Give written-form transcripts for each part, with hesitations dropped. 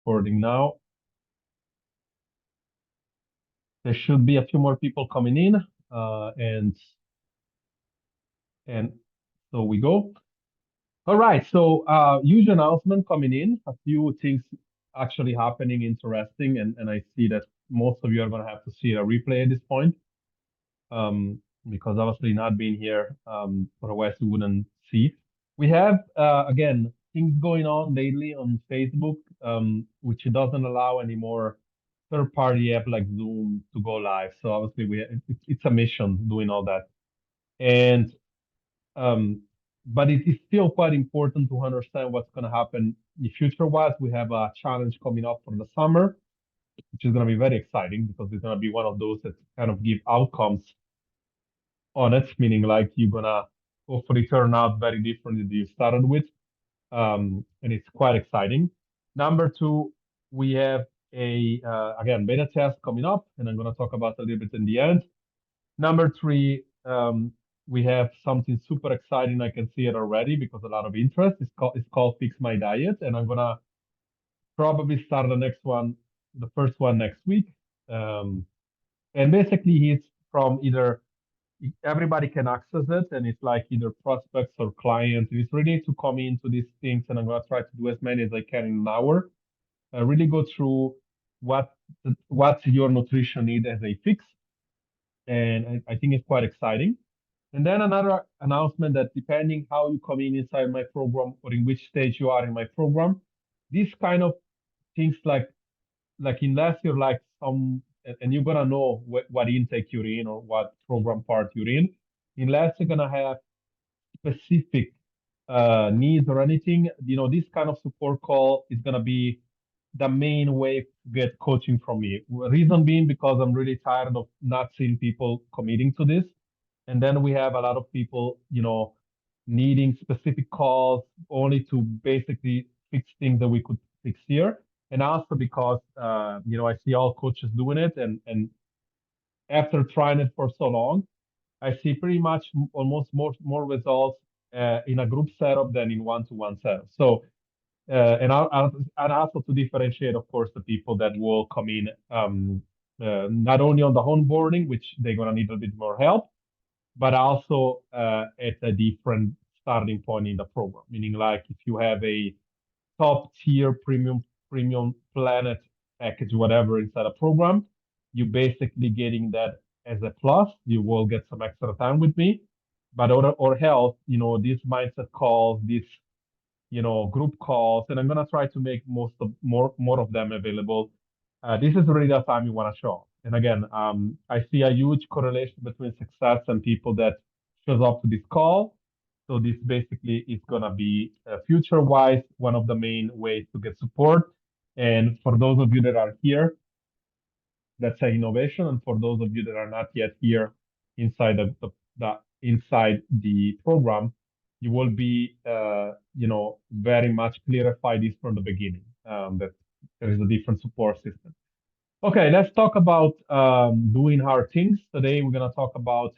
recording now. There should be a few more people coming in, and so we go. All right, so huge announcement coming in. A few things actually happening, interesting, and I see that most of you are gonna have to see a replay at this point, because obviously not being here, otherwise we wouldn't see. We have again things going on lately on Facebook, which doesn't allow any more third-party app like Zoom to go live. So obviously it's a mission doing all that. And um, but it is still quite important to understand what's going to happen in future-wise. We have a challenge coming up for the summer, which is going to be very exciting because it's going to be one of those that kind of give outcomes on it, meaning like you're going to hopefully turn out very different than you started with. And it's quite exciting. Number two, we have again, beta test coming up, and I'm going to talk about a little bit in the end. Number three, we have something super exciting. I can see it already because a lot of interest. It's called Fix My Diet, and I'm gonna probably start the next one, the first one next week. And basically, it's from either everybody can access it, and it's like either prospects or clients. It's really to come into these things, and I'm gonna try to do as many as I can in an hour. Really go through what your nutrition need as a fix, and I think it's quite exciting. And then another announcement that depending how you come in inside my program or in which stage you are in my program, these kind of things like unless you're like and you're gonna know what intake you're in or what program part you're in, unless you're gonna have specific needs or anything, this kind of support call is gonna be the main way to get coaching from me. Reason being because I'm really tired of not seeing people committing to this. And then we have a lot of people, needing specific calls only to basically fix things that we could fix here. And also because, I see all coaches doing it. And after trying it for so long, I see pretty much almost more results in a group setup than in one-to-one setup. So, and also to differentiate, of course, the people that will come in not only on the onboarding, which they're going to need a bit more help, but also at a different starting point in the program. Meaning, like if you have a top tier premium planet package, whatever inside a program, you basically getting that as a plus. You will get some extra time with me, but or health, these mindset calls, these group calls, and I'm gonna try to make more of them available. This is really the time you want to show. And again, I see a huge correlation between success and people that shows up to this call. So this basically is gonna be future-wise one of the main ways to get support. And for those of you that are here, that's an innovation. And for those of you that are not yet here inside inside the program, you will be, very much clarify this from the beginning, that there is a different support system. Okay, let's talk about doing hard things. Today, we're going to talk about,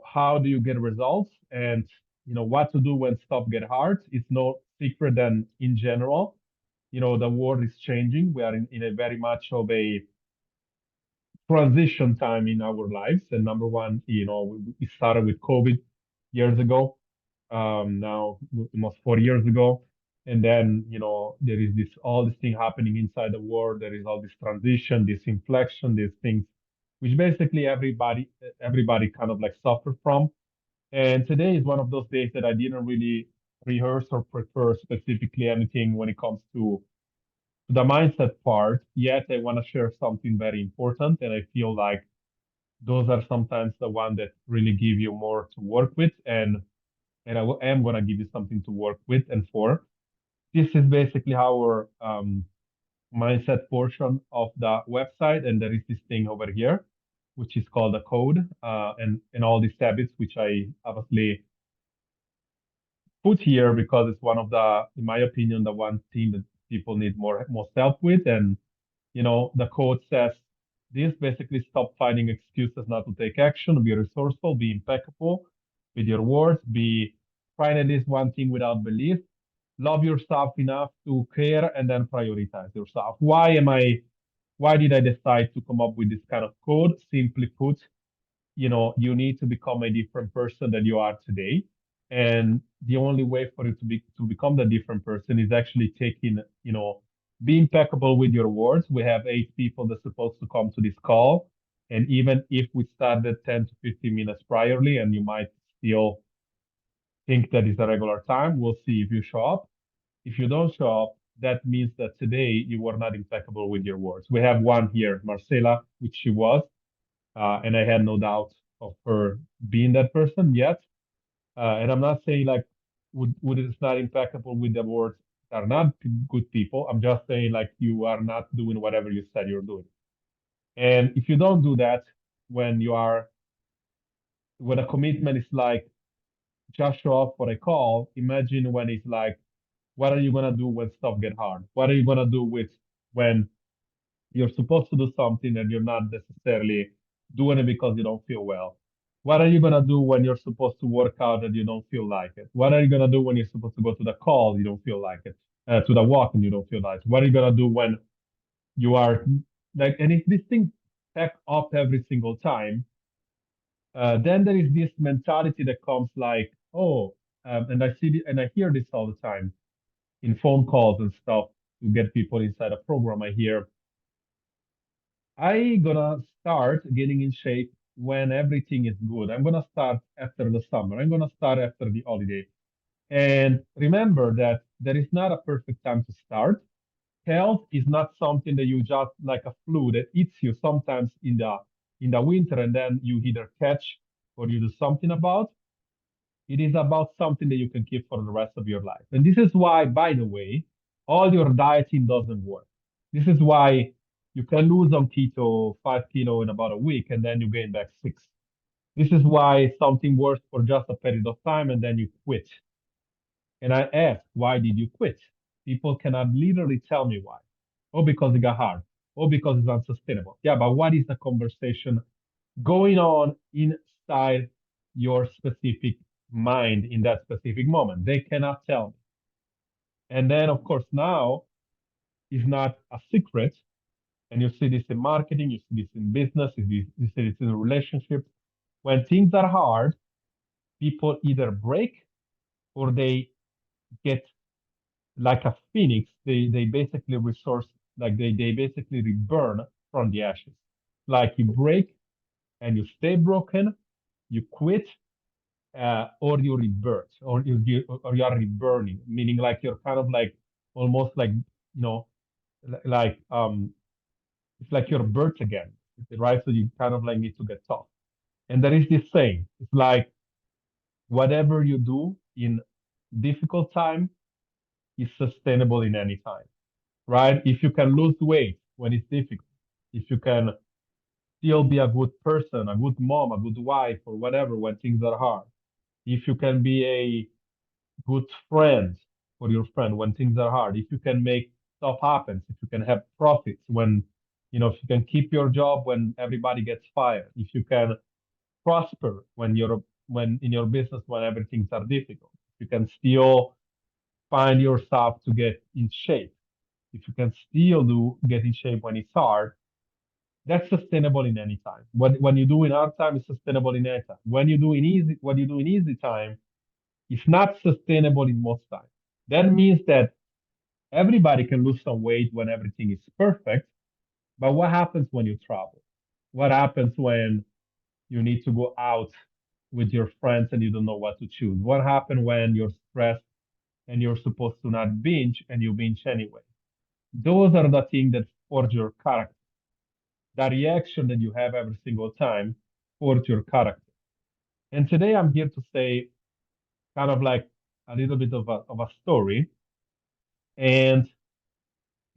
how do you get results and, what to do when stuff get hard. It's no secret that in general, the world is changing. We are in a very much of a transition time in our lives. And number one, we started with COVID years ago, now almost 4 years ago. And then, there is all this thing happening inside the world. There is all this transition, this inflection, these things, which basically everybody kind of like suffered from. And today is one of those days that I didn't really rehearse or prepare specifically anything when it comes to the mindset part, yet I want to share something very important. And I feel like those are sometimes the one that really give you more to work with. And am going to give you something to work with and for. This is basically our mindset portion of the website. And there is this thing over here, which is called the code, and all these habits, which I obviously put here because it's one of in my opinion, the one thing that people need most help with. And the code says this basically: stop finding excuses not to take action, be resourceful, be impeccable with your words, be trying at least one thing without belief, love yourself enough to care and then prioritize yourself. Why did I decide to come up with this kind of code? Simply put, you need to become a different person than you are today. And the only way for you to become the different person is actually be impeccable with your words. We have 8 people that's supposed to come to this call. And even if we started 10 to 15 minutes priorly, and you might still think that is a regular time, we'll see if you show up. If you don't show up, that means that today you were not impeccable with your words. We have one here, Marcela, which she was, and I had no doubt of her being that person yet. And I'm not saying like would it's not impeccable with the words are not good people. I'm just saying like you are not doing whatever you said you're doing. And if you don't do that when you are when a commitment is like just show up for a call, imagine when it's like, what are you gonna do when stuff get hard? What are you gonna do with when you're supposed to do something and you're not necessarily doing it because you don't feel well? What are you gonna do when you're supposed to work out and you don't feel like it? What are you gonna do when you're supposed to go to the call, you don't feel like it, to the walk and you don't feel like it? What are you gonna do when you are like, and if these things stack up every single time, then there is this mentality that comes like, oh, and and I hear this all the time in phone calls and stuff to get people inside a program. I hear, I gonna start getting in shape when everything is good. I'm gonna start after the summer. I'm gonna start after the holiday. And remember that there is not a perfect time to start. Health is not something that you just like a flu that eats you sometimes in the winter and then you either catch or you do something about. It is about something that you can keep for the rest of your life. And this is why, by the way, all your dieting doesn't work. This is why you can lose on keto 5 kilo in about a week and then you gain back six. This is why something works for just a period of time and then you quit. And I ask, why did you quit? People cannot literally tell me why. Oh, because it got hard. Oh, because it's unsustainable. Yeah, but what is the conversation going on inside your specific mind in that specific moment? They cannot tell me. And then, of course, now is not a secret. And you see this in marketing, you see this in business, you see this in relationships. When things are hard, people either break or they get like a phoenix. They basically resource, like they basically reburn from the ashes. Like you break and you stay broken, you quit, or you rebirth, or you are reburning, meaning like you're kind of like almost like like it's like you're birth again, right? So you kind of like need to get tough. And there is this saying, it's like whatever you do in difficult time is sustainable in any time, right? If you can lose weight when it's difficult, if you can still be a good person, a good mom, a good wife, or whatever when things are hard, if you can be a good friend for your friend when things are hard, if you can make stuff happen, if you can have profits when, if you can keep your job when everybody gets fired, if you can prosper when in your business when everything's are difficult, if you can still find yourself to get in shape, if you can still do get in shape when it's hard, that's sustainable in any time. When you do in hard time, it's sustainable in any time. When you do in easy time, it's not sustainable in most times. That means that everybody can lose some weight when everything is perfect, but what happens when you travel? What happens when you need to go out with your friends and you don't know what to choose? What happens when you're stressed and you're supposed to not binge and you binge anyway? Those are the things that forge your character. The reaction that you have every single time forge your character. And today I'm here to say kind of like a little bit of a story. And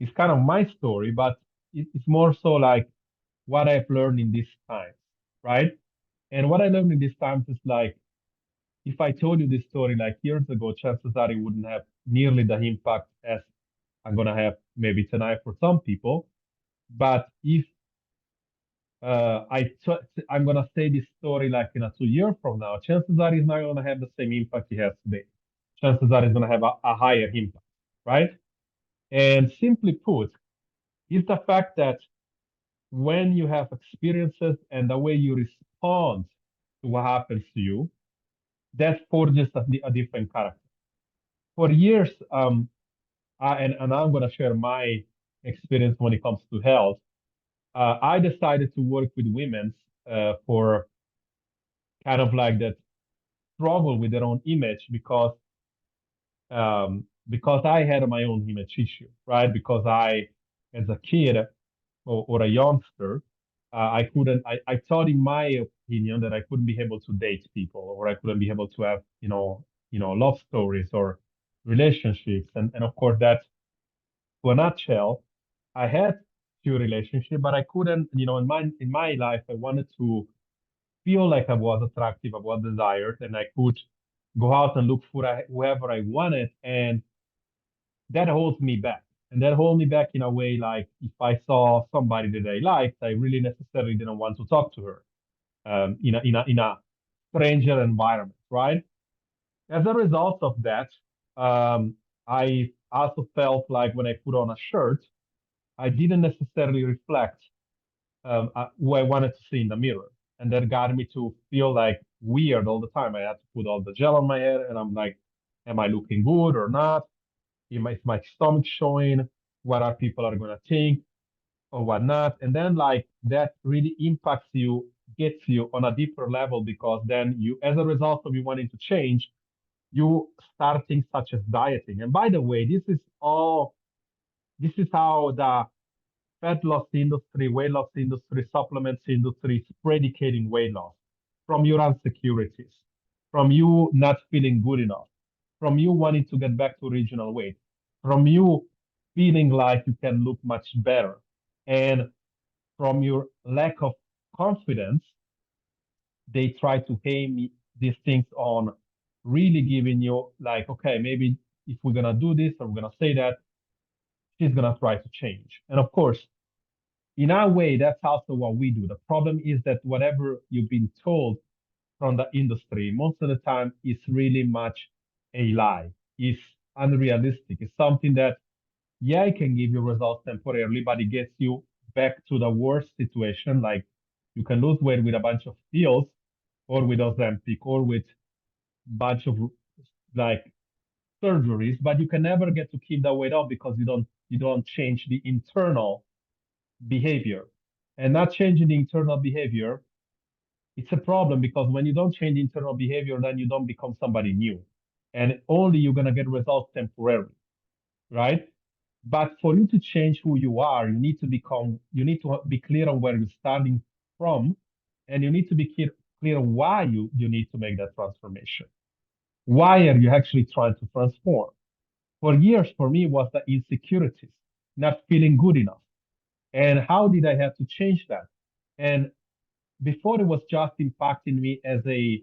it's kind of my story, but it's more so like what I've learned in these times, right? And what I learned in these times is like, if I told you this story like years ago, chances are it wouldn't have nearly the impact as I'm gonna have maybe tonight for some people. But if I'm gonna say this story like in a 2 year from now, chances are it's not gonna have the same impact it has today. chances are it's going to have a higher impact, right? And simply put, is the fact that when you have experiences and the way you respond to what happens to you, that forges a different character. For years, and I'm going to share my experience when it comes to health. I decided to work with women for kind of like that struggle with their own image because I had my own image issue, right? Because as a kid or a youngster, I couldn't. I thought, in my opinion, that I couldn't be able to date people, or I couldn't be able to have, love stories or relationships, and of course that, to a nutshell, I had few relationships, but I couldn't. In my life, I wanted to feel like I was attractive, I was desired, and I could go out and look for whoever I wanted, and that holds me back. And that holds me back in a way, like if I saw somebody that I liked, I really necessarily didn't want to talk to her in a stranger environment, right? As a result of that, I also felt like when I put on a shirt, I didn't necessarily reflect who I wanted to see in the mirror. And that got me to feel like weird all the time. I had to put all the gel on my head, and I'm like, am I looking good or not? Is my stomach showing? What are people are gonna think or whatnot? And then like that really impacts you, gets you on a deeper level, because then you, as a result of you wanting to change, you start things such as dieting. And by the way, this is how the fat loss industry, weight loss industry, supplements industry is predicating weight loss from your insecurities, from you not feeling good enough, from you wanting to get back to original weight, from you feeling like you can look much better, and from your lack of confidence. They try to aim these things on really giving you like, okay, maybe if we're gonna do this or we're gonna say that, she's gonna try to change. And of course, in our way, that's also what we do. The problem is that whatever you've been told from the industry, most of the time, is really much a lie. It's unrealistic. It's something that, yeah, it can give you results temporarily, but it gets you back to the worst situation. Like you can lose weight with a bunch of pills or with Ozempic or with bunch of like surgeries, but you can never get to keep that weight off because you don't change the internal behavior. And not changing the internal behavior, it's a problem, because when you don't change the internal behavior, then you don't become somebody new. And only you're gonna get results temporarily, right? But for you to change who you are, you need to be clear on where you're starting from, and you need to be clear why you need to make that transformation. Why are you actually trying to transform? For years, for me, was the insecurities, not feeling good enough. And how did I have to change that? And before, it was just impacting me as a,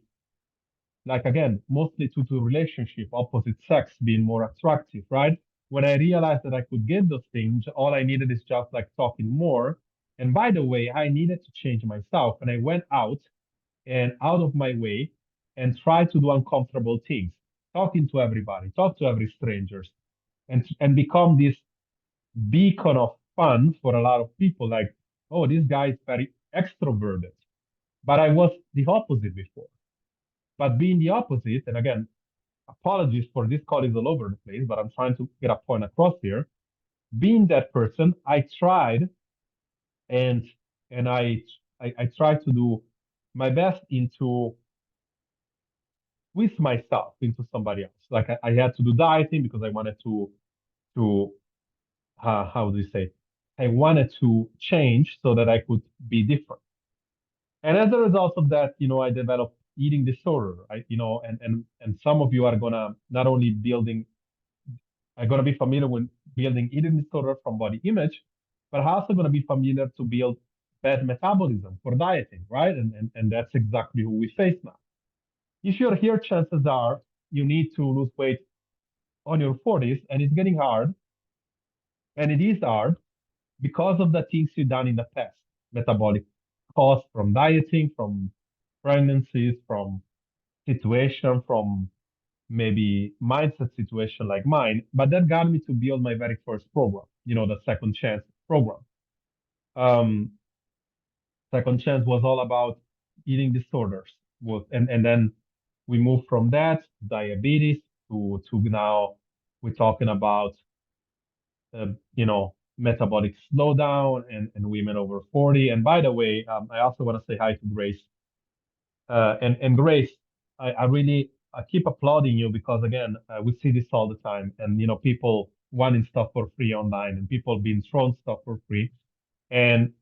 like, again, mostly to relationship, opposite sex being more attractive, right? When I realized that I could get those things, all I needed is just like talking more. And by the way, I needed to change myself. And I went out of my way and tried to do uncomfortable things, talking to everybody, talk to every strangers, and become this beacon of fun for a lot of people. Like, oh, this guy is very extroverted. But I was the opposite before. But being the opposite, and again, apologies for this call is all over the place, but I'm trying to get a point across here. Being that person, I tried and and I tried to do my best into with myself into somebody else. Like I had to do dieting because I wanted to how do you say? I wanted to change so that I could be different. And as a result of that, I developed eating disorder. And some of you are gonna not only building are gonna be familiar with building eating disorder from body image, but also gonna be familiar to build bad metabolism for dieting, right? And that's exactly who we face now. If you're here, chances are you need to lose weight on your 40s, and it's getting hard, and it is hard because of the things you've done in the past. Metabolic costs from dieting, from pregnancies, from situation, from maybe mindset situation like mine, but that got me to build my very first program, the Second Chance program. Um, Second Chance was all about eating disorders. And then we moved from that, diabetes, to now we're talking about, uh, you know, metabolic slowdown and women over 40. And by the way, I also want to say hi to Grace. And Grace, I really I keep applauding you because again, we see this all the time, and people wanting stuff for free online, and people being thrown stuff for free. And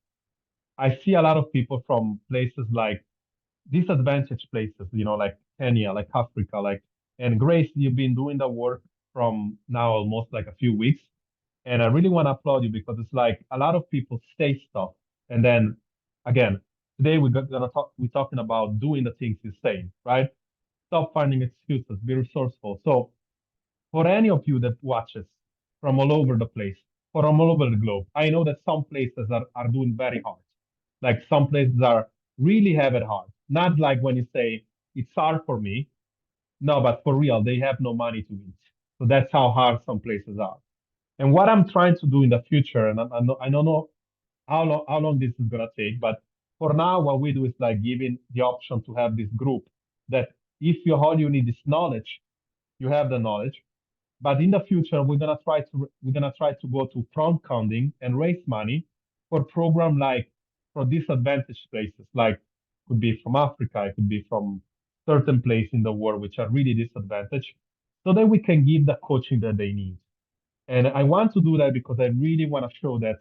I see a lot of people from places like disadvantaged places, like Kenya, like Africa, and Grace, you've been doing the work from now almost like a few weeks. And I really want to applaud you because it's like a lot of people say stuff. And then again, today we're talking about doing the things you say, right? Stop finding excuses, be resourceful. So for any of you that watches from all over the place, from all over the globe, I know that some places are doing very hard. Like some places are really have it hard. Not like when you say it's hard for me. No, but for real, they have no money to eat. So that's how hard some places are. And what I'm trying to do in the future, and I don't know how long this is gonna take, but for now, what we do is like giving the option to have this group that if you all you need is knowledge, you have the knowledge. But in the future, we're gonna try to go to crowdfunding and raise money for program like for disadvantaged places, like could be from Africa, it could be from certain place in the world which are really disadvantaged, so that we can give the coaching that they need. And I want to do that because I really want to show that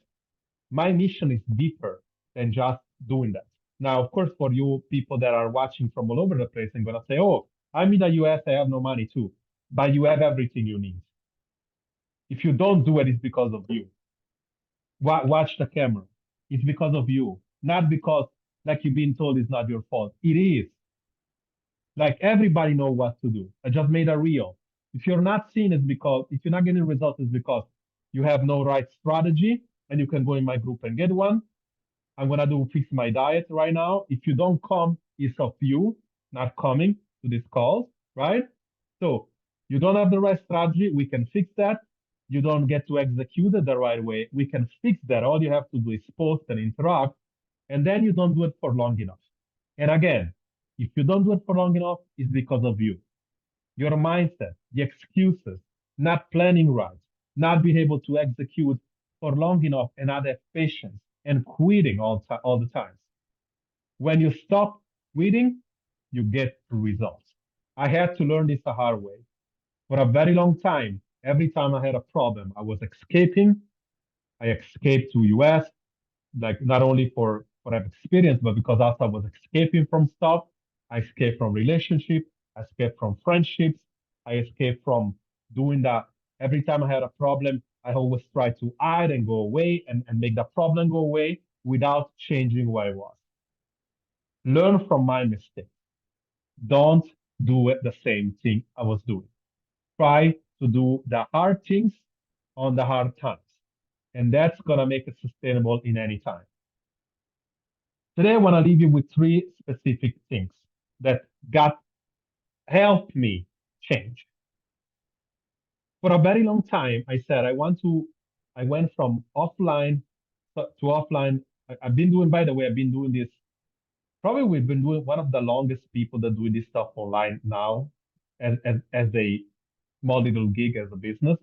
my mission is deeper than just doing that. Now, of course, for you people that are watching from all over the place and gonna say, "Oh, I'm in the US, I have no money too," but you have everything you need. If you don't do it, it's because of you. Watch the camera. It's because of you, not because like you've been told it's not your fault. It is. Like everybody know what to do. I just made a reel. If you're not seeing it because if you're not getting results, it's because you have no right strategy, and you can go in my group and get one. I'm gonna do fix my diet right now. If you don't come, it's of you not coming to this call, right? So you don't have the right strategy, we can fix that. You don't get to execute it the right way, we can fix that. All you have to do is post and interact, and then you don't do it for long enough. And again, if you don't do it for long enough, it's because of you. Your mindset, the excuses, not planning right, not being able to execute for long enough and not have patience and quitting all the time. When you stop quitting, you get results. I had to learn this the hard way. For a very long time, every time I had a problem, I was escaping. I escaped to US, like not only for I've experienced, but because also I was escaping from stuff. I escaped from relationship. I escaped from friendships. I escaped from doing that. Every time I had a problem, I always tried to hide and go away and make the problem go away without changing who I was. Learn from my mistake. Don't do it the same thing I was doing. Try to do the hard things on the hard times. And that's gonna make it sustainable in any time. Today, I want to leave you with three specific things that got helped me change. For a very long time, I said I went from offline to offline. I've been doing, by the way, I've been doing this. Probably we've been doing one of the longest people that do this stuff online now as a small little gig as a business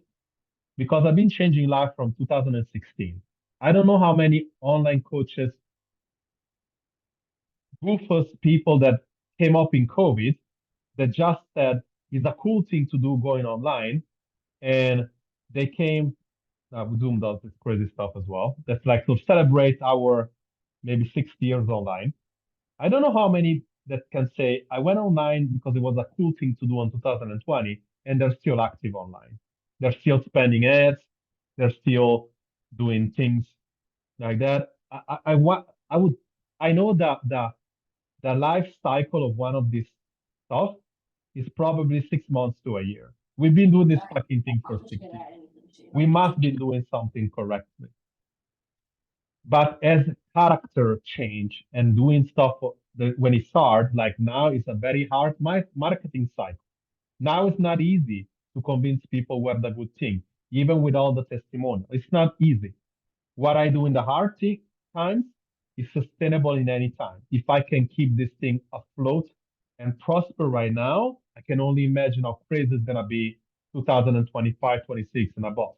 because I've been changing life from 2016. I don't know how many online coaches, goofus people that came up in COVID that just said it's a cool thing to do going online. And they came, Zoom does this crazy stuff as well. That's like to celebrate our maybe 60 years online. I don't know how many that can say, I went online because it was a cool thing to do in 2020, and they're still active online. They're still spending ads, they're still doing things like that. I would, I know that the life cycle of one of these stuff is probably 6 months to a year. We've been doing this fucking thing for 6 years. We must be doing something correctly. But as character change and doing stuff when it's hard, like now it's a very hard marketing cycle. Now it's not easy to convince people were the good thing, even with all the testimony. It's not easy. What I do in the times is sustainable in any time. If I can keep this thing afloat and prosper right now, I can only imagine how crazy it's gonna be 2025, 26 and above.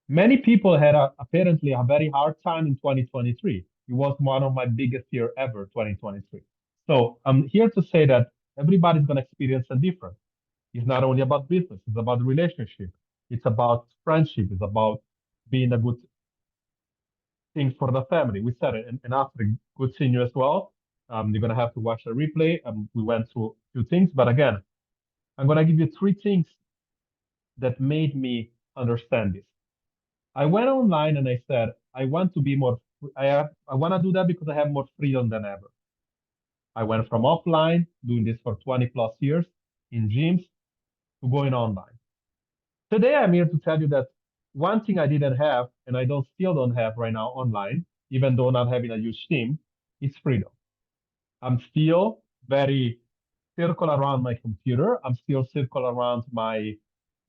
Many people had apparently a very hard time in 2023. It was one of my biggest year ever, 2023. So I'm here to say that everybody's gonna experience a different. It's not only about business, it's about relationship, it's about friendship, it's about being a good thing for the family. We said it, and after, good seeing you as well. You're gonna have to watch the replay. We went through a few things, but again, I'm gonna give you three things that made me understand this. I went online and I said, I want to be more, I want to do that because I have more freedom than ever. I went from offline, doing this for 20 plus years in gyms, to going online. Today, I'm here to tell you that one thing I didn't have, and I don't still don't have right now online, even though not having a huge team, is freedom. I'm still very circle around my computer. I'm still circle around my,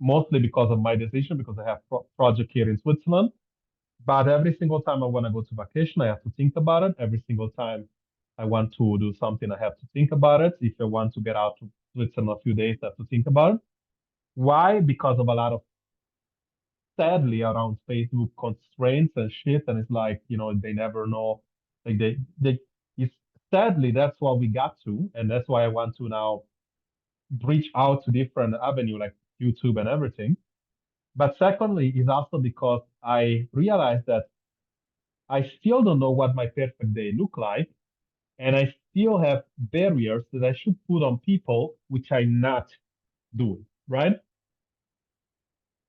mostly because of my decision, because I have project here in Switzerland. But every single time I want to go to vacation, I have to think about it. Every single time I want to do something, I have to think about it. If I want to get out to Switzerland a few days, I have to think about it. Why? Because of a lot of, sadly, around Facebook constraints and shit. And it's like, they never know. Like it's, sadly, that's what we got to. And that's why I want to now reach out to different avenue like YouTube and everything. But secondly, is also because I realized that I still don't know what my perfect day look like, and I still have barriers that I should put on people, which I'm not doing, right?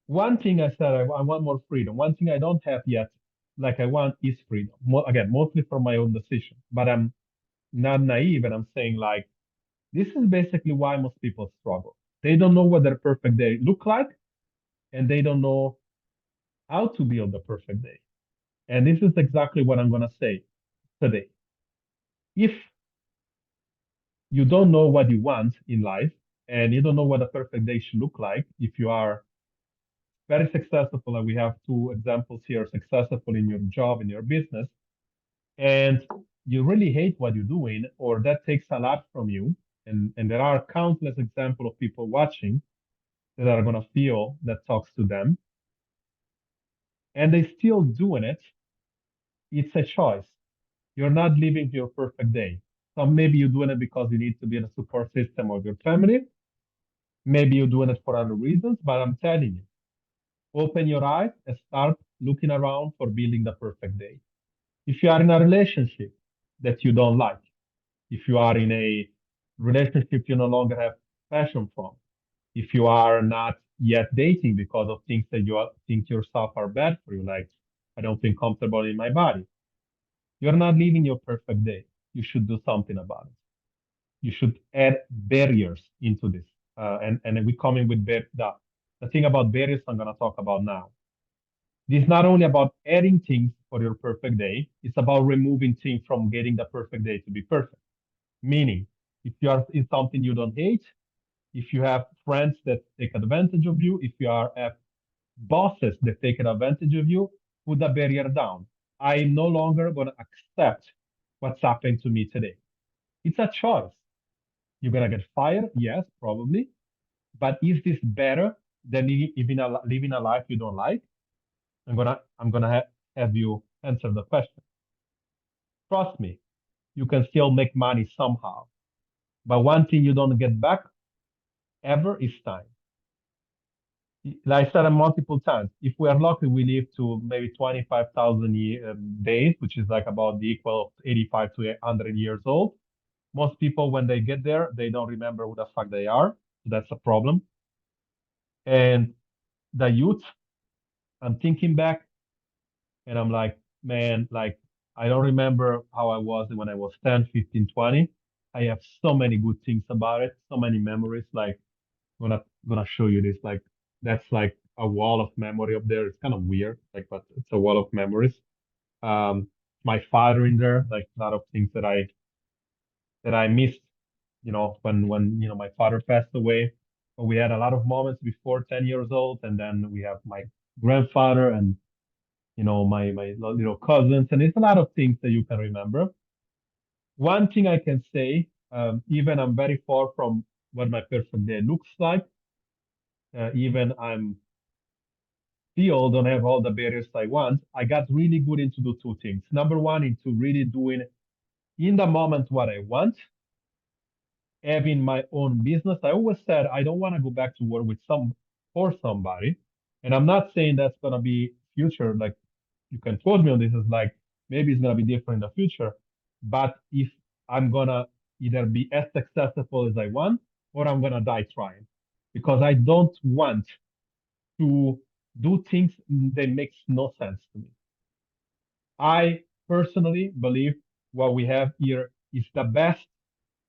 One thing I said, I want more freedom. One thing I don't have yet, like I want, is freedom. Again, mostly for my own decision, but I'm not naive, and I'm saying like, this is basically why most people struggle. They don't know what their perfect day look like, and they don't know how to build the perfect day. And this is exactly what I'm going to say today. If you don't know what you want in life and you don't know what a perfect day should look like, if you are very successful, and we have two examples here, successful in your job, in your business, and you really hate what you're doing, or that takes a lot from you, and there are countless examples of people watching that are going to feel that talks to them, and they still doing it, it's a choice. You're not living your perfect day. So maybe you're doing it because you need to be in a support system of your family. Maybe you're doing it for other reasons, but I'm telling you, open your eyes and start looking around for building the perfect day. If you are in a relationship that you don't like, if you are in a relationship you no longer have passion from, if you are not yet dating because of things that think yourself are bad for you, like I don't feel comfortable in my body, you're not living your perfect day. You should do something about it. You should add barriers into this. And we come in with the thing about barriers I'm going to talk about now. This is not only about adding things for your perfect day, it's about removing things from getting the perfect day to be perfect. Meaning, if you are in something you don't hate, if you have friends that take advantage of you, if you are have bosses that take advantage of you, put the barrier down. I'm no longer going to accept what's happened to me today. It's a choice. You're going to get fired? Yes, probably. But is this better than living a life you don't like? I'm gonna have you answer the question. Trust me, you can still make money somehow. But one thing you don't get back ever is time. Like I said multiple times, if we are lucky, we live to maybe 25,000 days, which is like about the equal of 85 to 100 years old. Most people, when they get there, they don't remember who the fuck they are. So that's a problem. And the youth, I'm thinking back and I'm like, man, like, I don't remember how I was when I was 10, 15, 20. I have so many good things about it, so many memories. Like, I'm gonna show you this. Like, that's like a wall of memory up there. It's kind of weird, like, but it's a wall of memories. Um, my father in there, like a lot of things that I missed, when my father passed away. We had a lot of moments before 10 years old, and then we have my grandfather and my little cousins, and it's a lot of things that you can remember. One thing I can say, even I'm very far from what my perfect day looks like. Even I'm still don't have all the barriers I want. I got really good into do two things. Number one, into really doing in the moment what I want, having my own business. I always said I don't want to go back to work with some for somebody. And I'm not saying that's gonna be future. Like you can quote me on this as like maybe it's gonna be different in the future. But if I'm gonna either be as successful as I want or I'm gonna die trying. Because I don't want to do things that makes no sense to me. I personally believe what we have here is the best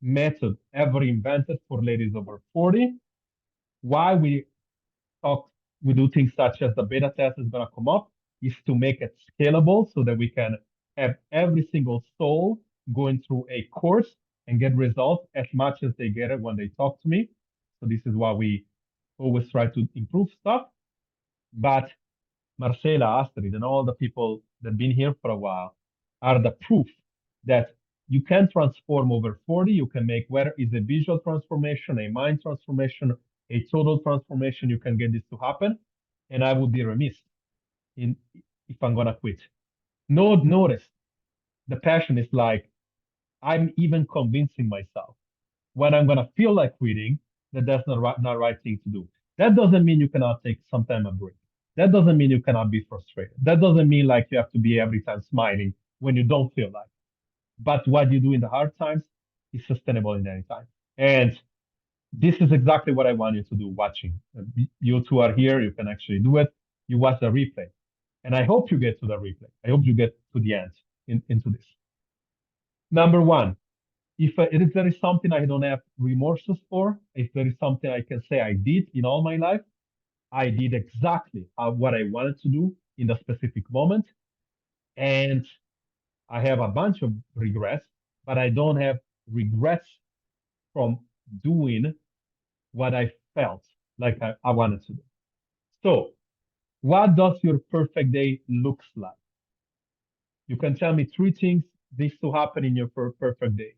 method ever invented for ladies over 40. Why talk, we do things such as the beta test is going to come up is to make it scalable so that we can have every single soul going through a course and get results as much as they get it when they talk to me. So this is why we always try to improve stuff. But Marcela, Astrid, and all the people that have been here for a while are the proof that you can transform over 40. You can make whether it's a visual transformation, a mind transformation, a total transformation, you can get this to happen. And I would be remiss in if I'm gonna quit. Notice the passion is like I'm even convincing myself when I'm gonna feel like quitting that that's not right thing to do. That doesn't mean you cannot take some time a break. That doesn't mean you cannot be frustrated. That doesn't mean like you have to be every time smiling when you don't feel like. But what you do in the hard times is sustainable in any time. And this is exactly what I want you to do watching. You two are here, you can actually do it. You watch the replay. And I hope you get to the replay. I hope you get to the end into this. Number one, if there is something I don't have remorses for, if there is something I can say I did in all my life, I did exactly what I wanted to do in the specific moment. And I have a bunch of regrets, but I don't have regrets from doing what I felt like I wanted to do. So, what does your perfect day looks like? You can tell me three things this to happen in your perfect day.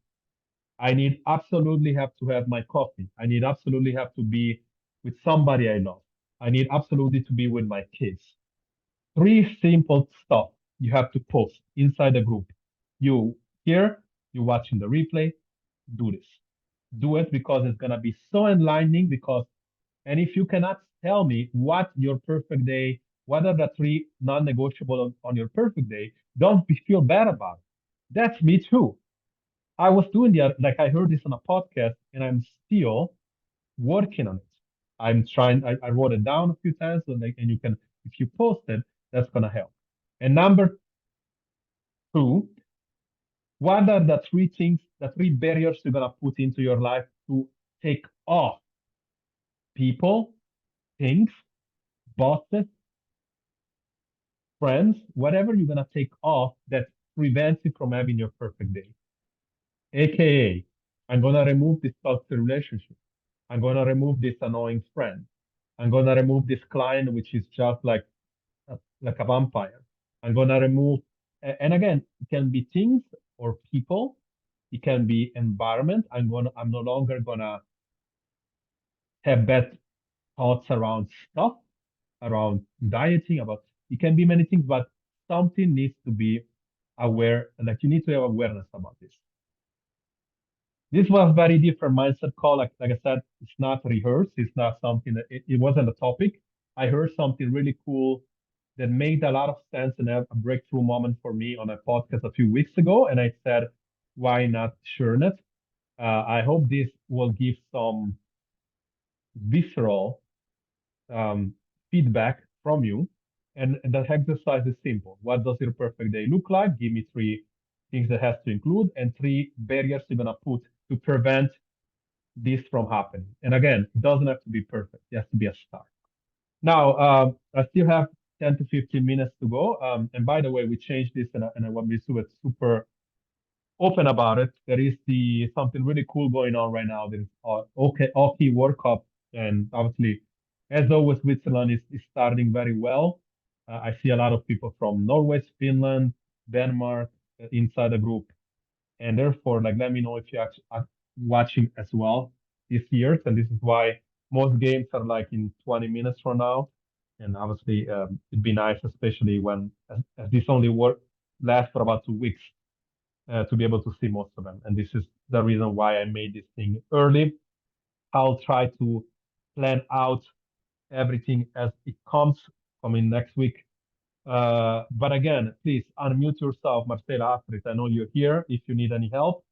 I need absolutely have to have my coffee. I need absolutely have to be with somebody I love. I need absolutely to be with my kids. Three simple stuff you have to post inside the group. You here, you watching the replay, do this. Do it because it's gonna be so enlightening because and if you cannot tell me what your perfect day, what are the three non-negotiable on your perfect day, don't feel bad about it. That's me too. I was doing like I heard this on a podcast and I'm still working on it. I'm trying, I wrote it down a few times and you can, if you post it, that's going to help. And number two, what are the three things, the three barriers you're going to put into your life to take off people, things, bosses, friends, whatever you're going to take off that prevents you from having your perfect day. AKA, I'm going to remove this toxic relationship. I'm going to remove this annoying friend. I'm going to remove this client, which is just like a vampire. I'm going to remove, and again, it can be things or people. It can be environment. I'm no longer going to have bad thoughts around stuff, around dieting, about, it can be many things, but something needs to be aware, like you need to have awareness about this. This was very different mindset call. Like I said, it's not rehearsed. It's not something that it wasn't a topic. I heard something really cool that made a lot of sense and a breakthrough moment for me on a podcast a few weeks ago. And I said, why not share it? I hope this will give some visceral feedback from you. And the exercise is simple. What does your perfect day look like? Give me three things that has to include and three barriers you're gonna put to prevent this from happening. And again, it doesn't have to be perfect. It has to be a start. Now, I still have 10 to 15 minutes to go. And by the way, we changed this and I want to be super open about it. There is the something really cool going on right now. There's OK World Cup And obviously, as always, Switzerland is starting very well. I see a lot of people from Norway, Finland, Denmark inside the group. And therefore, like, let me know if you're actually watching as well this year. And this is why most games are like in 20 minutes from now. And obviously, it'd be nice, especially when as this only work lasts for about 2 weeks, to be able to see most of them. And this is the reason why I made this thing early. I'll try to plan out everything as it comes coming next week. But again, please unmute yourself, Marcela, Astrid. I know you're here if you need any help.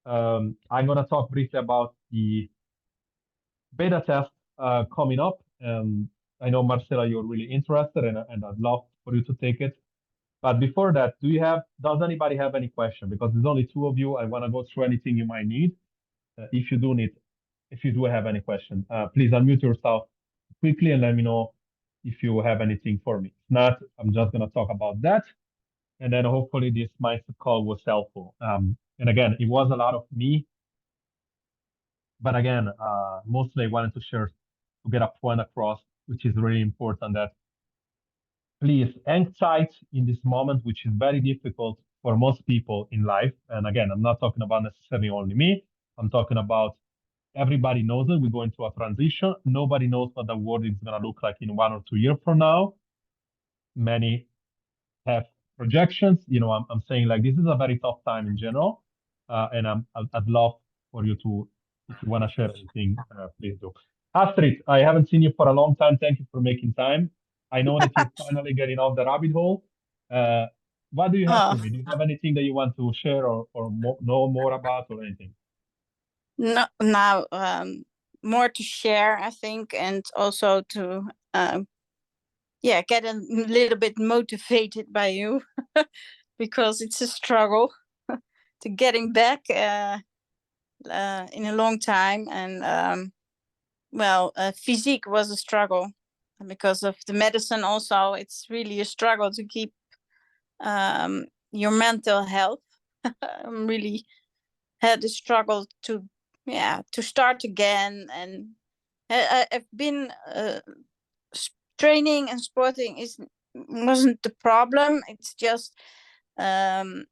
I'm going to talk briefly about the beta test coming up. I know, Marcela, you're really interested, and I'd love for you to take it. But before that, does anybody have any question? Because there's only two of you. I want to go through anything you might need. If you do need, if you do have any question, please unmute yourself quickly and let me know if you have anything for me. If not, I'm just going to talk about that. And then hopefully this mindset call was helpful. And again, it was a lot of me, but again, mostly I wanted to share to get a point across, which is really important that please hang tight in this moment, which is very difficult for most people in life. And again, I'm not talking about necessarily only me. I'm talking about everybody knows it. We're going through a transition. Nobody knows what the world is going to look like in 1 or 2 years from now. Many have projections. I'm saying like this is a very tough time in general, and I'd love for you to, if you want to share anything, please do. Astrid, I haven't seen you for a long time. Thank you for making time. I know that you're finally getting off the rabbit hole. Uh, what do you have for Oh, me? Do you have anything that you want to share or know more about or anything? no, now more to share, I think, and also to get a little bit motivated by you because it's a struggle to getting back in a long time, and physique was a struggle because of the medicine. Also, it's really a struggle to keep your mental health. I'm really had a struggle to start again, and I've been training and sporting wasn't the problem. It's just the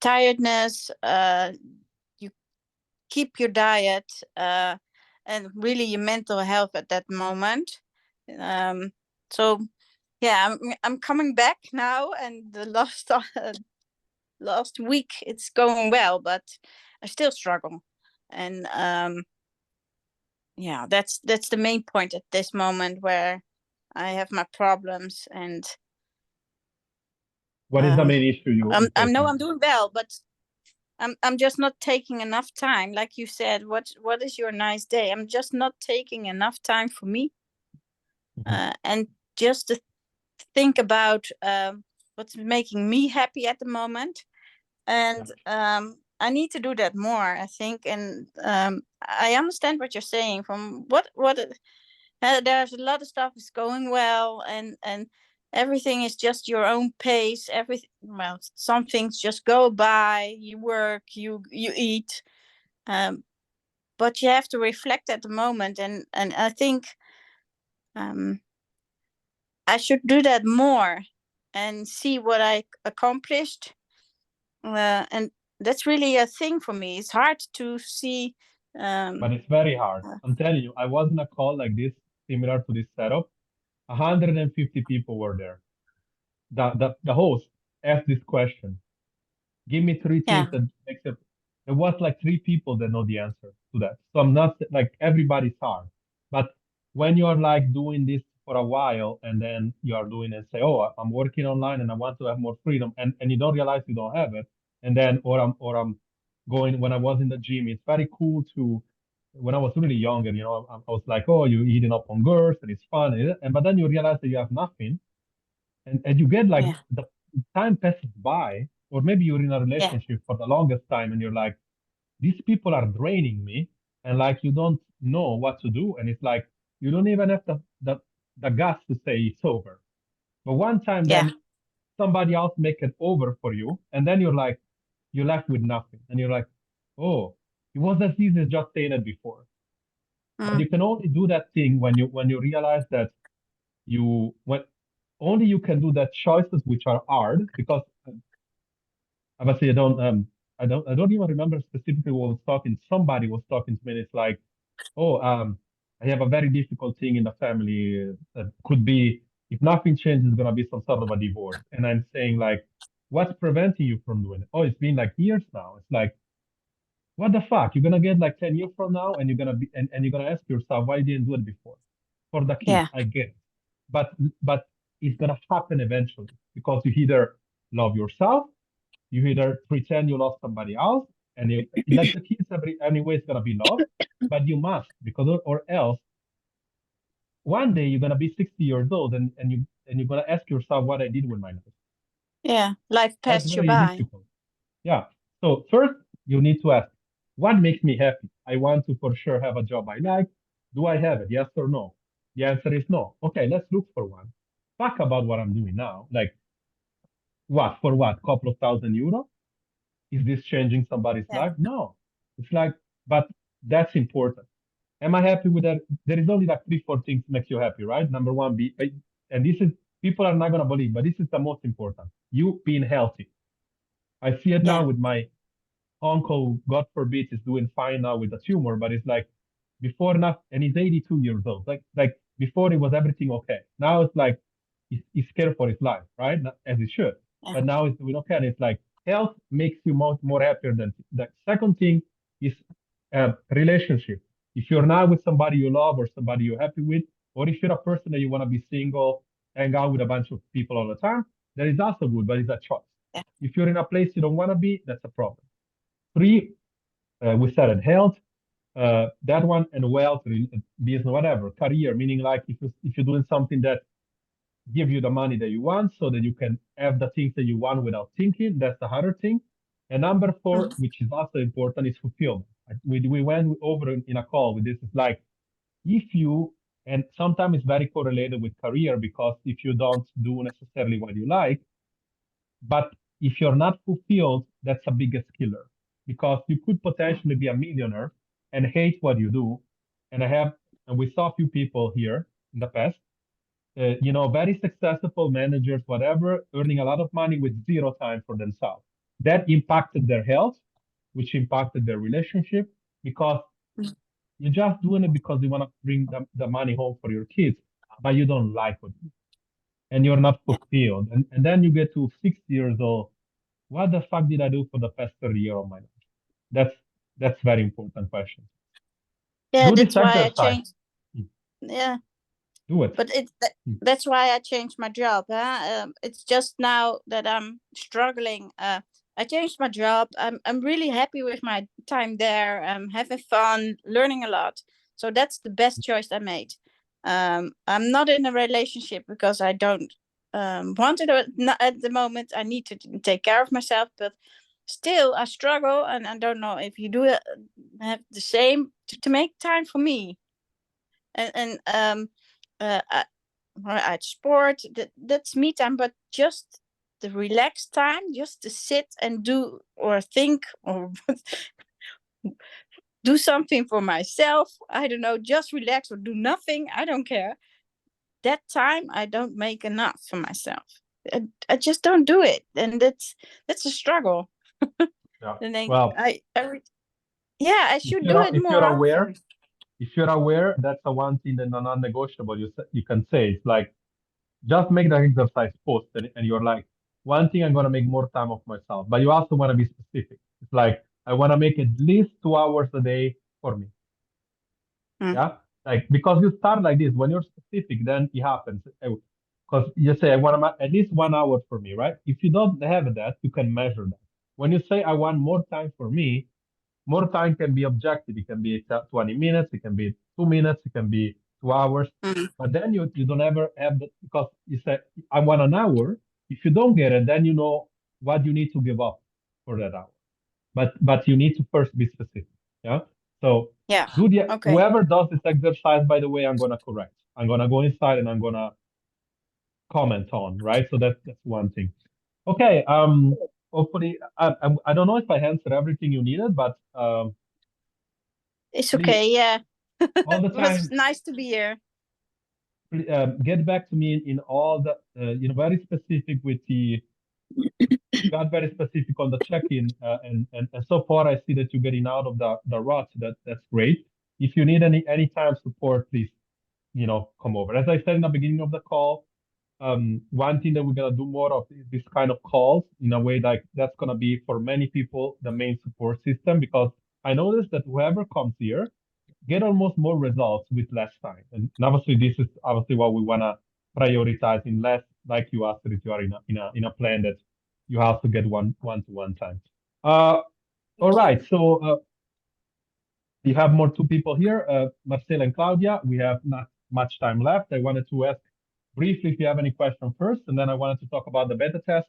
tiredness. You keep your diet and really your mental health at that moment. So yeah, I'm coming back now, and the last week it's going well, but I still struggle. And that's the main point at this moment where I have my problems. And What is the main issue you I face know now? I'm doing well, but I'm just not taking enough time. Like you said, what is your nice day? I'm just not taking enough time for me, Mhm. and just to think about what's making me happy at the moment. And I need to do that more, I think. And I understand what you're saying. From what there's a lot of stuff is going well, and everything is just your own pace. Everything, well, some things just go by. You work, you eat, but you have to reflect at the moment. And I think um, I should do that more and see what I accomplished. And that's really a thing for me. It's hard to see. But Um, it's very hard. uh, I'm telling you, I was in a call like this, similar to this setup. 150 people were there. The host asked this question. Give me three things yeah, that makes it. There was like three people that know the answer to that. So I'm not like everybody's hard, but when you are like doing this for a while and then you are doing and say, oh, I'm working online and I want to have more freedom, and you don't realize you don't have it, and then or I'm going when I was in the gym. It's very cool to when I was really younger, I was like, oh, you're eating up on girls and it's fun, and but then you realize that you have nothing, and you get like yeah, the time passes by, or maybe you're in a yeah, relationship for the longest time and you're like, these people are draining me, and like you don't know what to do, and it's like you don't even have the guts to say it's over. But one time yeah, then somebody else make it over for you, and then you're like, you're left with nothing, and you're like, oh, it was as easy as just saying it before. But Mm. you can only do that thing when you realize that when only you can do that choices which are hard because I must say I don't even remember specifically what was talking. Somebody was talking to me. And it's like, oh, I have a very difficult thing in the family. Could be if nothing changes, it's gonna be some sort of a divorce. And I'm saying like, what's preventing you from doing it? Oh, it's been like years now. It's like, what the fuck? You're gonna get like 10 years from now, and you're gonna ask yourself why you didn't do it before. For the kids, Yeah. I get it. But but it's gonna happen eventually because you either love yourself, you either pretend you love somebody else, and you let the kids anyway it's gonna be love, but you must because or else one day you're gonna be 60 years old and you're gonna ask yourself what I did with my life. Yeah. Life That's passed you very by. difficult. Yeah. So first you need to ask, what makes me happy? I want to for sure have a job I like. Do I have it? Yes or no? The answer is no. Okay, let's look for one. Talk about what I'm doing now. Like what? For what? Couple of thousand euro? Is this changing somebody's Yeah. life? No. It's like, but that's important. Am I happy with that? There is only like three, four things make you happy, right? Number one, and this is people are not gonna believe, but this is the most important. You being healthy. I see it now Yeah. with my uncle, God forbid, is doing fine now with the tumor, but it's like before not, and he's 82 years old. Like before it was everything okay. Now it's like he's scared for his life, right? As he should. Yeah. But now it's doing okay, and it's like health makes you more happier than the second thing is relationship. If you're not with somebody you love or somebody you're happy with, or if you're a person that you want to be single, hang out with a bunch of people all the time, that is also good, but it's a choice. Yeah. If you're in a place you don't want to be, that's a problem. Three, we started health, that one, and wealth, business, whatever, career, meaning like if you're doing something that give you the money that you want so that you can have the things that you want without thinking, that's the harder thing. And number four, Mm. which is also important, is fulfillment. We went over in a call with this. It's like if you, and sometimes it's very correlated with career because if you don't do necessarily what you like, but if you're not fulfilled, that's a biggest killer because you could potentially be a millionaire and hate what you do. And and we saw a few people here in the past, very successful managers, whatever, earning a lot of money with zero time for themselves. That impacted their health, which impacted their relationship because Mm. you're just doing it because you want to bring the money home for your kids, but you don't like it and you're not Yeah. fulfilled. And then you get to 60 years old. What the fuck did I do for the past 30 years of my life? That's that's very important question. Yeah. Do this That's why I exercise. changed. Mm, Yeah. do it. But Mm, that's why I changed my job. Huh? It's just now that I'm struggling. I changed my job. I'm really happy with my time there. I'm having fun, learning a lot. So that's the best choice I made. I'm not in a relationship because I don't want it at the moment. I need to take care of myself, but still I struggle, and I don't know if you do have the same to make time for me and I, at sport that's me time, but just the relaxed time, just to sit and do or think or do something for myself. I don't know, just relax or do nothing. I don't care. That time I don't make enough for myself. I just don't do it, and that's a struggle. yeah. And then Well, yeah, I should do it if you're more. aware, that's the one thing that non-negotiable you can say. It's like just make the exercise post and you're like, one thing I'm gonna make more time of myself. But you also want to be specific. It's like I want to make at least 2 hours a day for me. Mm. Yeah. Like because you start like this, when you're specific, then it happens. Because you say I want at least 1 hour for me, right? If you don't have that, you can measure that. When you say I want more time for me, more time can be objective. It can be 20 minutes, it can be 2 minutes, it can be 2 hours. Mm. But then you don't ever have that because you say, I want an hour. If you don't get it, then you know what you need to give up for that hour. But you need to first be specific. Yeah. So Yeah. Okay. whoever does this exercise, by the way, I'm gonna correct. I'm gonna go inside and I'm gonna comment on, right? So that's one thing. Okay. Hopefully I don't know if I answered everything you needed, but It's please okay. Yeah. all the It was time. nice to be here. Get back to me in all the, very specific with the, got very specific on the check-in, and so far I see that you're getting out of the rut. That's great. If you need any time support, please, come over. As I said in the beginning of the call, one thing that we're gonna do more of is this kind of calls in a way like that's gonna be for many people the main support system, because I noticed that whoever comes here get almost more results with less time. And obviously, this is obviously what we want to prioritize in less, like you asked, if you are in a plan that you have to get one-to-one time. Uh, all Thank you. right. So we have more two people here, Marcela and Claudia. We have not much time left. I wanted to ask briefly if you have any question first, and then I wanted to talk about the beta test,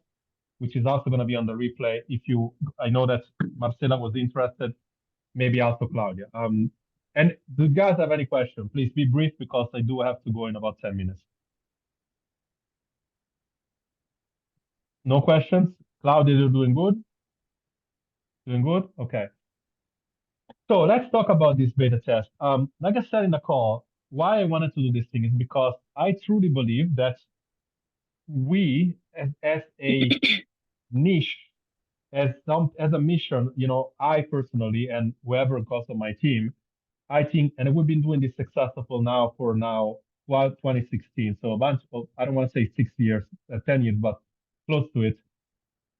which is also going to be on the replay. I know that Marcela was interested, maybe also Claudia. And do you guys have any question? Please be brief because I do have to go in about 10 minutes. No questions? Claudia, you're doing good? Doing good? Okay. So let's talk about this beta test. Like I said in the call, why I wanted to do this thing is because I truly believe that we, as a niche, as a mission, I personally and whoever goes on my team, I think, and we've been doing this successful well, 2016. So a bunch of, I don't want to say 6 years, 10 years, but close to it,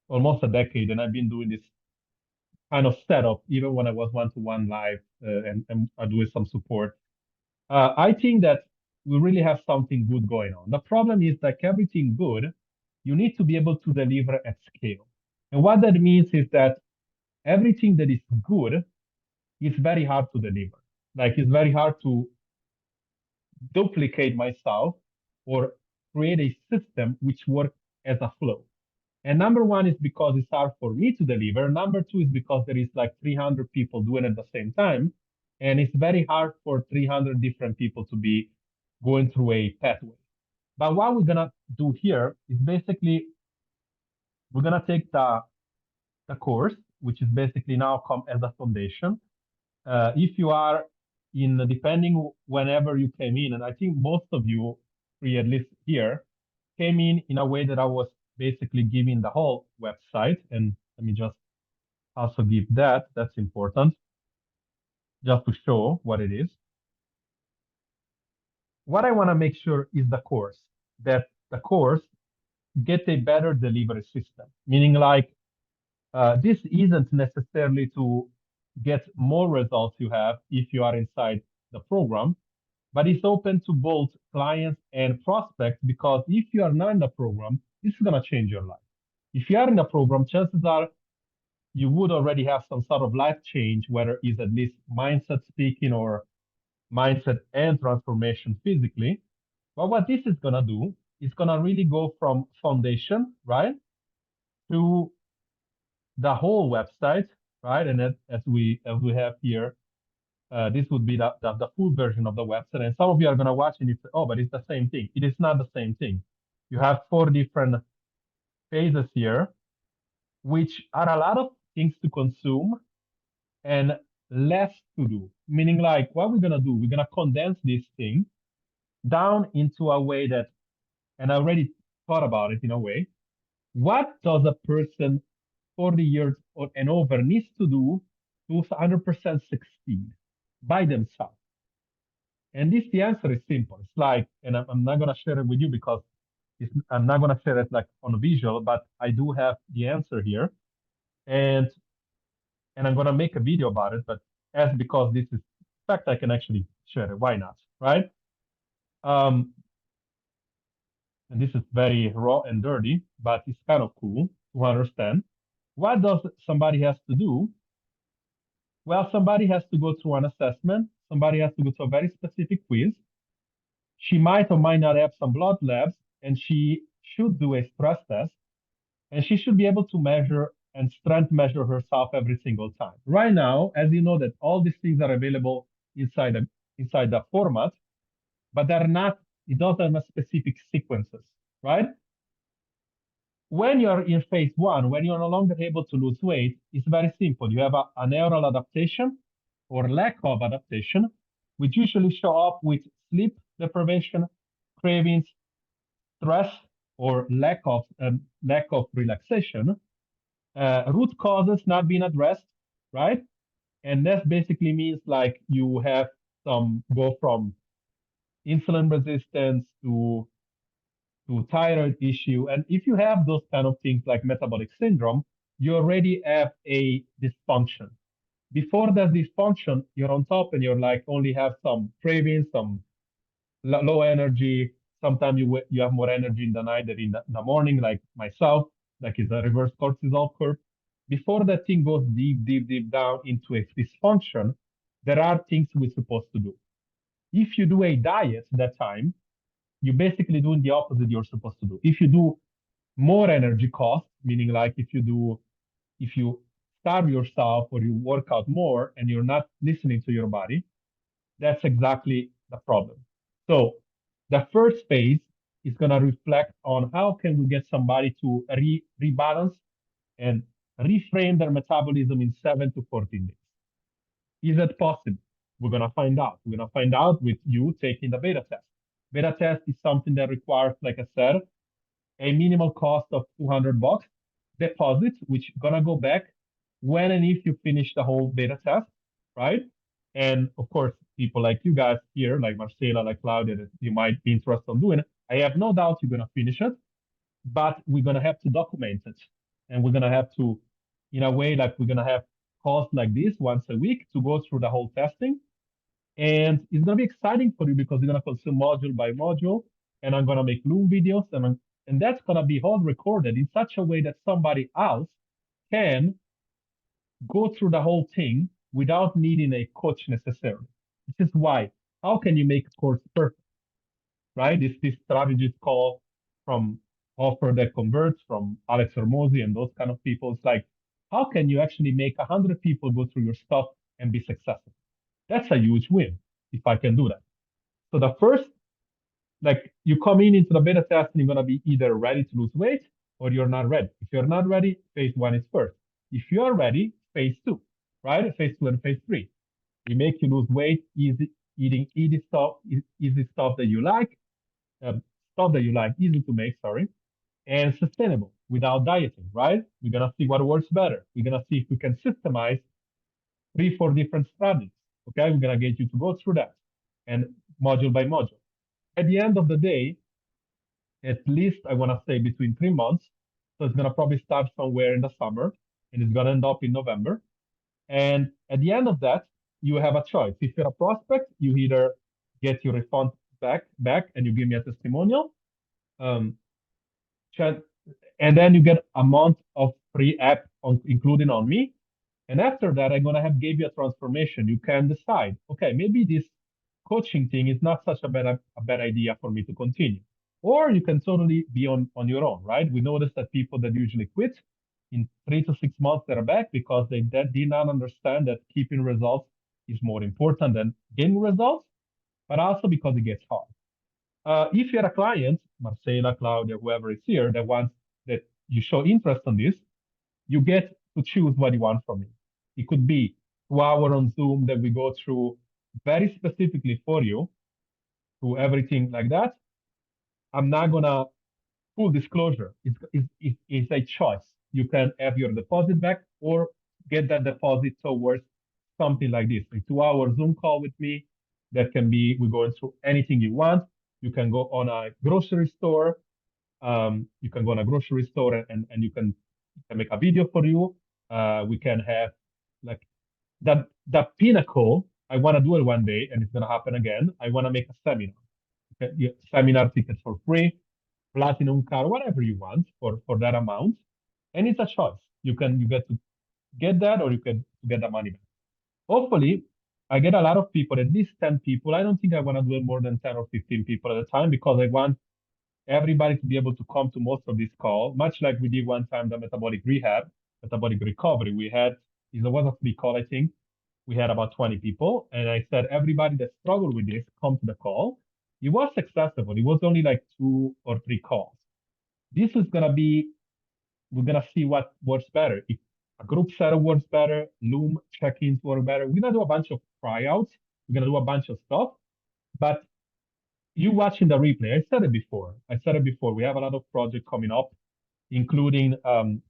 almost a decade. And I've been doing this kind of setup, even when I was one-to-one live, and I do some support. I think that we really have something good going on. The problem is like everything good, you need to be able to deliver at scale. And what that means is that everything that is good is very hard to deliver. Like it's very hard to duplicate myself or create a system which works as a flow. And number one is because it's hard for me to deliver. Number two is because there is like 300 people doing it at the same time. And it's very hard for 300 different people to be going through a pathway. But what we're going to do here is basically we're going to take the course, which is basically now come as a foundation. If you are depending whenever you came in, and I think most of you, three at least here, came in a way that I was basically giving the whole website. And let me just also give that. That's important, just to show what it is. What I want to make sure is that the course get a better delivery system, meaning like this isn't necessarily to get more results you have if you are inside the program, but it's open to both clients and prospects because if you are not in the program, this is going to change your life. If you are in the program, chances are you would already have some sort of life change, whether it's at least mindset speaking or mindset and transformation physically. But what this is going to do is going to really go from foundation, right, to the whole website, right? And as we have here, this would be the full version of the website. And some of you are going to watch and you say, oh, but it's the same thing. It is not the same thing. You have 4 different phases here, which are a lot of things to consume and less to do. Meaning like what we're going to do, we're going to condense this thing down into a way that, and I already thought about it in a way, what does a person 40 years and over needs to do to 100% succeed by themselves? And the answer is simple. It's like, and I'm not going to share it with you because I'm not going to share it like on a visual, but I do have the answer here. And I'm going to make a video about it, but because this is fact, I can actually share it. Why not? Right? Um, and this is very raw and dirty, but it's kind of cool to understand. What does somebody has to do? Well, somebody has to go through an assessment. Somebody has to go through a very specific quiz. She might or might not have some blood labs, and she should do a stress test, and she should be able to measure and strength measure herself every single time. Right now, as you know, that all these things are available inside the format, but they're not. It doesn't have specific sequences, right? When you're in phase one, when you're no longer able to lose weight, it's very simple. You have a neural adaptation or lack of adaptation, which usually show up with sleep deprivation, cravings, stress, or lack of relaxation. Root causes not being addressed, right? And that basically means like you have some go from insulin resistance to thyroid issue. And if you have those kind of things like metabolic syndrome, you already have a dysfunction. Before that dysfunction, you're on top and you're like only have some cravings, some low energy. Sometimes you have more energy in the night than in the morning, like myself, like it's a reverse cortisol curve. Before that thing goes deep, deep, deep down into a dysfunction, there are things we're supposed to do. If you do a diet that time, you're basically doing the opposite you're supposed to do. If you do more energy cost, meaning like if you starve yourself or you work out more and you're not listening to your body, that's exactly the problem. So the first phase is going to reflect on how can we get somebody to rebalance and reframe their metabolism in 7 to 14 days. Is it possible? We're going to find out. We're going to find out with you taking the beta test. Beta test is something that requires, like I said, a minimal cost of $200 deposit, which gonna go back when and if you finish the whole beta test, right? And of course, people like you guys here, like Marcela, like Claudia, that you might be interested in doing it. I have no doubt you're gonna finish it, but we're gonna have to document it, and we're gonna have to, in a way, like we're gonna have calls like this once a week to go through the whole testing, and it's going to be exciting for you because you're going to consume module by module. And I'm going to make Loom videos. And that's going to be all recorded in such a way that somebody else can go through the whole thing without needing a coach necessarily. This is why. How can you make a course perfect, right? This strategy is called from Offer That Converts, from Alex Hermosi and those kind of people. It's like, how can you actually make 100 people go through your stuff and be successful? That's a huge win if I can do that. So the first, like you come in into the beta test and you're gonna be either ready to lose weight or you're not ready. If you're not ready, phase one is first. If you are ready, phase two, right? Phase two and phase three. We make you lose weight, eating easy stuff that you like, um, stuff that you like, easy to make, sorry, and sustainable without dieting, right? We're gonna see what works better. We're gonna see if we can systemize 3, 4 different strategies. Okay, we're gonna get you to go through that and module by module. At the end of the day, at least I want to say between 3 months. So it's gonna probably start somewhere in the summer and it's gonna end up in November. And at the end of that, you have a choice. If you're a prospect, you either get your refund back and you give me a testimonial. Um, and then you get a month of free app including on me. And after that, I'm gonna have gave you a transformation. You can decide, okay, maybe this coaching thing is not such a bad idea for me to continue. Or you can totally be on your own, right? We notice that people that usually quit in 3 to 6 months, they're back because they did not understand that keeping results is more important than getting results, but also because it gets hard. If you're a client, Marcela, Claudia, whoever is here, that wants that you show interest in this, you get to choose what you want from me. It could be 2 hours on Zoom that we go through very specifically for you, to everything like that. I'm not gonna full disclosure. It's a choice. You can have your deposit back or get that deposit towards something like this. A 2 hour Zoom call with me that can be, we're going through anything you want. You can go on a grocery store. You can go on a grocery store and you can make a video for you. We can have like the pinnacle. I want to do it one day and it's going to happen again. I want to make a seminar. Okay? Seminar tickets for free, platinum card, whatever you want for that amount. And it's a choice. You get to get that or you can get the money back. Hopefully, I get a lot of people, at least 10 people. I don't think I want to do it more than 10 or 15 people at a time because I want everybody to be able to come to most of this call, much like we did one time the metabolic rehab, metabolic recovery. It was a free call, I think. We had about 20 people, and I said, everybody that struggled with this, come to the call. It was successful. It was only like 2 or 3 calls. This is going to be, we're going to see what works better. If a group setup works better, Loom check-ins work better. We're going to do a bunch of tryouts We're gonna do a bunch of stuff. But you watching the replay, I said it before. I said it before. We have a lot of projects coming up, including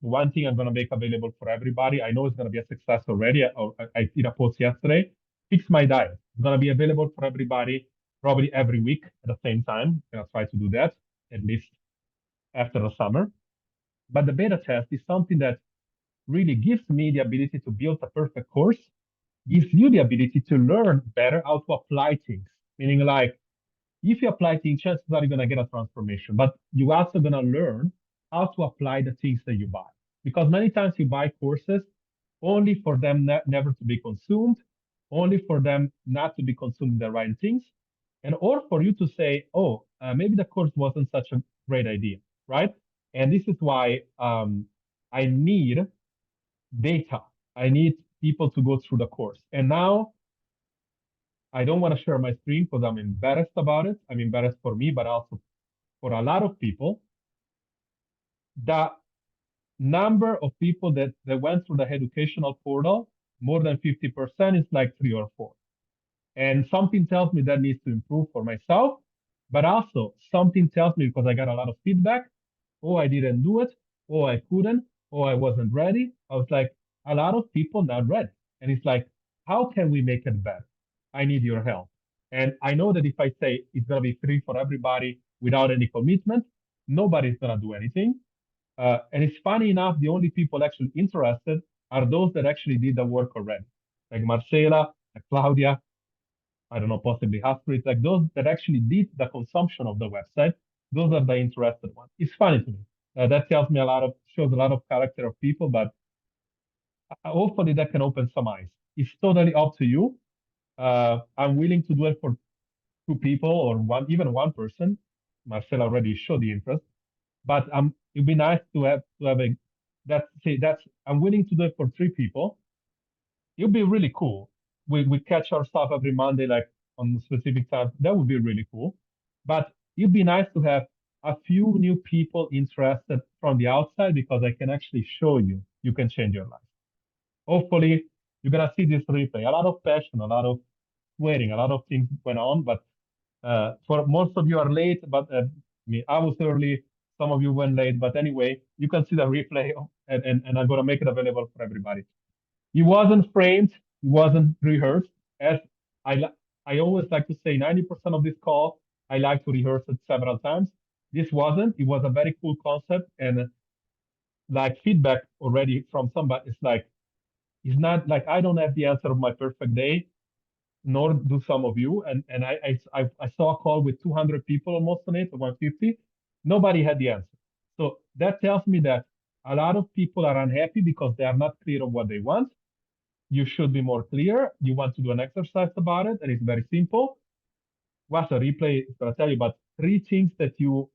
one thing I'm going to make available for everybody. I know it's going to be a success already. I did a post yesterday. Fix My Diet. It's going to be available for everybody probably every week at the same time. I'm going to try to do that at least after the summer. But the beta test is something that really gives me the ability to build a perfect course, gives you the ability to learn better how to apply things. Meaning, like, if you apply things, chances are you're going to get a transformation, but you're also going to learn how to apply the things that you buy. Because many times you buy courses only for them never to be consumed, only for them not to be consumed the right things, and or for you to say, oh, maybe the course wasn't such a great idea, right? And this is why I need data. I need people to go through the course. And now I don't want to share my screen because I'm embarrassed about it. I'm embarrassed for me, but also for a lot of people. The number of people that went through the educational portal, more than 50% is like 3 or 4. And something tells me that needs to improve for myself, but also something tells me because I got a lot of feedback. Oh, I didn't do it. Oh, I couldn't. Oh, I wasn't ready. I was like, a lot of people not ready. And it's like, how can we make it better? I need your help. And I know that if I say it's going to be free for everybody without any commitment, nobody's going to do anything. And it's funny enough, the only people actually interested are those that actually did the work already, like Marcela, like Claudia, I don't know, possibly Haspreet, like those that actually did the consumption of the website. Those are the interested ones. It's funny to me. That tells me shows a lot of character of people, but hopefully that can open some eyes. It's totally up to you. I'm willing to do it for 2 people or even one person. Marcel already showed the interest, but it'd be nice to have a that's I'm willing to do it for 3 people. It'd be really cool. We catch our stuff every Monday, like on specific times. That would be really cool. But it'd be nice to have a few new people interested from the outside because I can actually show you you can change your life. Hopefully, you're gonna see this replay. A lot of passion, a lot of swearing, a lot of things went on, but for most of you are late, but I was early. Some of you went late, but anyway, you can see the replay, and I'm gonna make it available for everybody. It wasn't framed, it wasn't rehearsed. As I always like to say, 90% of this call, I like to rehearse it several times. This wasn't. It was a very cool concept, and like feedback already from somebody. It's not like I don't have the answer of my perfect day, nor do some of you. And I saw a call with 200 people almost on it, or 150. Nobody had the answer. So that tells me that a lot of people are unhappy because they are not clear of what they want. You should be more clear. You want to do an exercise about it, and it's very simple. What's a replay is going to tell you about 3 things that you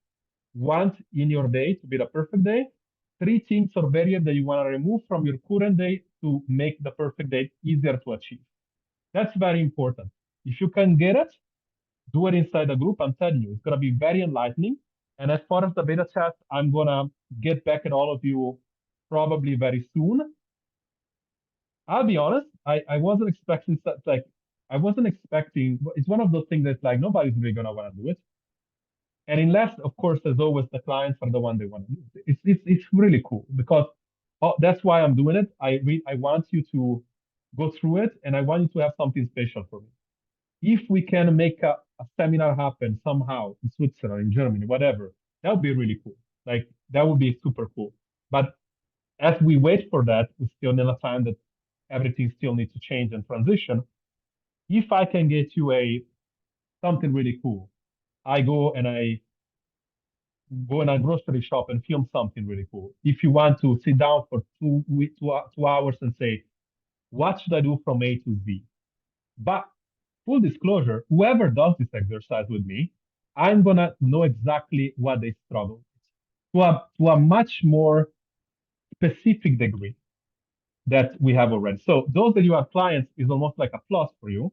want in your day to be the perfect day, 3 things or barriers that you want to remove from your current day to make the perfect day easier to achieve. That's very important. If you can get it, do it inside the group. I'm telling you, it's going to be very enlightening. And as far as the beta test, I'm going to get back at all of you probably very soon. I'll be honest, I wasn't expecting such like I wasn't expecting it's one of those things that's like nobody's really gonna want to do it. And unless, of course, as always, the clients are the one they want to do it. It's really cool because that's why I'm doing it. I want you to go through it and I want you to have something special for me. If we can make a seminar happen somehow in Switzerland, in Germany, whatever, that would be really cool. Like that would be super cool. But as we wait for that, we still need a time that everything still needs to change and transition. If I can get you something really cool, I go in a grocery shop and film something really cool. If you want to sit down for 2 hours and say, what should I do from A to Z? But full disclosure, whoever does this exercise with me, I'm gonna know exactly what they struggle with to a much more specific degree that we have already. So those of you are clients is almost like a plus for you.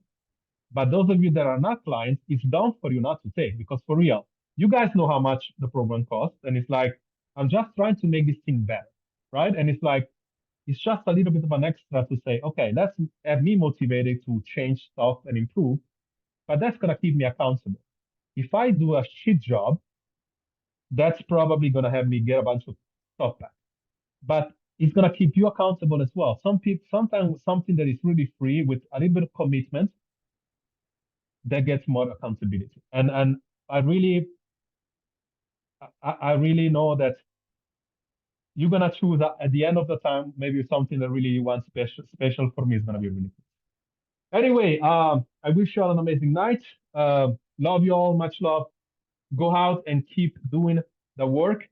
But those of you that are not clients, it's down for you not to take because for real, you guys know how much the program costs. And it's like, I'm just trying to make this thing better, right? And it's like, It's just a little bit of an extra to say, okay, let's have me motivated to change stuff and improve, but that's gonna keep me accountable. If I do a shit job, that's probably gonna have me get a bunch of stuff back. But it's gonna keep you accountable as well. Some people sometimes something that is really free with a little bit of commitment that gets more accountability. And I really I really know that you're gonna choose at the end of the time maybe something that really you want special for me is gonna be really cool. Anyway, I wish you all an amazing night. Love you all, much love. Go out and keep doing the work.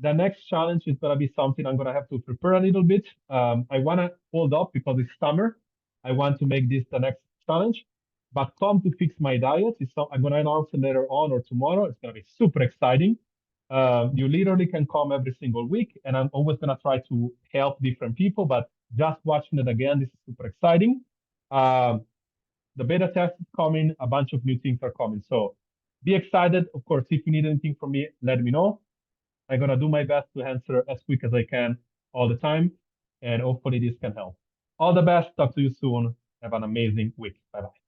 The next challenge is gonna be something I'm gonna have to prepare a little bit. I wanna hold up because it's summer. I want to make this the next challenge. But come to fix my diet is so I'm gonna announce it later on or tomorrow. It's gonna be super exciting. You literally can come every single week, and I'm always gonna try to help different people. But just watching it again, this is super exciting. Um, the beta test is coming. A bunch of new things are coming. So be excited. Of course, if you need anything from me, let me know. I'm gonna do my best to answer as quick as I can all the time, and hopefully this can help. All the best. Talk to you soon. Have an amazing week. Bye bye.